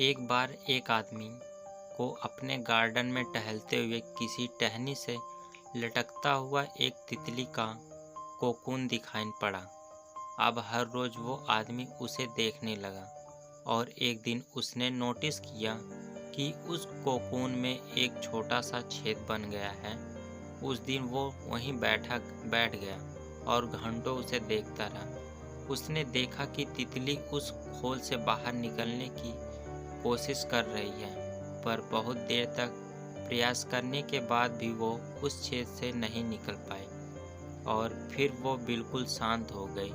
एक बार एक आदमी को अपने गार्डन में टहलते हुए किसी टहनी से लटकता हुआ एक तितली का कोकून दिखाई पड़ा। अब हर रोज वो आदमी उसे देखने लगा और एक दिन उसने नोटिस किया कि उस कोकून में एक छोटा सा छेद बन गया है। उस दिन वो वहीं बैठ गया और घंटों उसे देखता रहा। उसने देखा कि तितली उस खोल से बाहर निकलने की कोशिश कर रही है, पर बहुत देर तक प्रयास करने के बाद भी वो उस छेद से नहीं निकल पाई और फिर वो बिल्कुल शांत हो गई,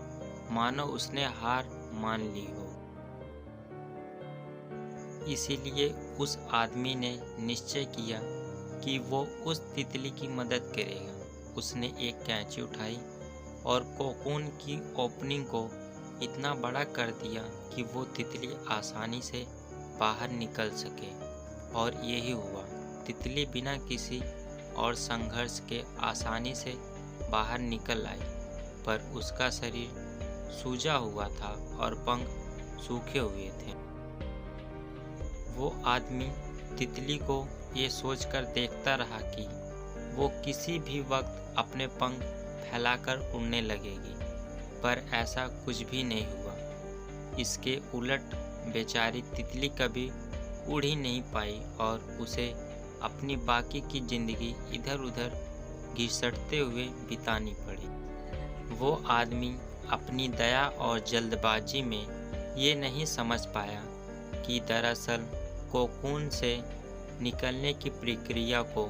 मानो उसने हार मान ली हो। इसीलिए उस आदमी ने निश्चय किया कि वो उस तितली की मदद करेगा। उसने एक कैंची उठाई और कोकून की ओपनिंग को इतना बड़ा कर दिया कि वो तितली आसानी से बाहर निकल सके। और यही हुआ। तितली बिना किसी और संघर्ष के आसानी से बाहर निकल आई, पर उसका शरीर सूजा हुआ था और पंख सूखे हुए थे। वो आदमी तितली को ये सोचकर देखता रहा कि वो किसी भी वक्त अपने पंख फैलाकर उड़ने लगेगी, पर ऐसा कुछ भी नहीं हुआ। इसके उलट बेचारी तितली कभी उड़ ही नहीं पाई और उसे अपनी बाकी की जिंदगी इधर उधर घिसटते हुए बितानी पड़ी। वो आदमी अपनी दया और जल्दबाजी में ये नहीं समझ पाया कि दरअसल कोकून से निकलने की प्रक्रिया को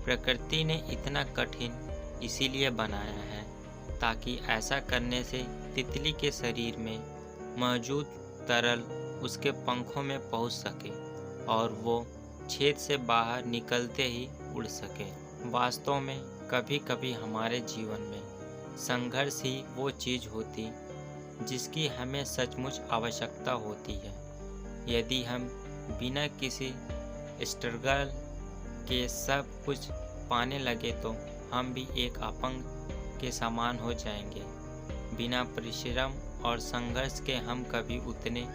प्रकृति ने इतना कठिन इसीलिए बनाया है ताकि ऐसा करने से तितली के शरीर में मौजूद तरल उसके पंखों में पहुंच सके और वो छेद से बाहर निकलते ही उड़ सके। वास्तव में कभी कभी हमारे जीवन में संघर्ष ही वो चीज़ होती जिसकी हमें सचमुच आवश्यकता होती है। यदि हम बिना किसी स्ट्रगल के सब कुछ पाने लगे तो हम भी एक अपंग के समान हो जाएंगे। बिना परिश्रम और संघर्ष के हम कभी उतने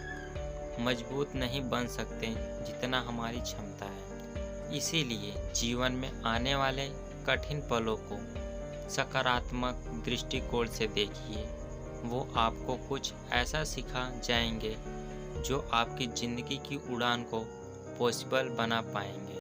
मजबूत नहीं बन सकते जितना हमारी क्षमता है। इसीलिए जीवन में आने वाले कठिन पलों को सकारात्मक दृष्टिकोण से देखिए। वो आपको कुछ ऐसा सिखा जाएंगे जो आपकी ज़िंदगी की उड़ान को पॉसिबल बना पाएंगे।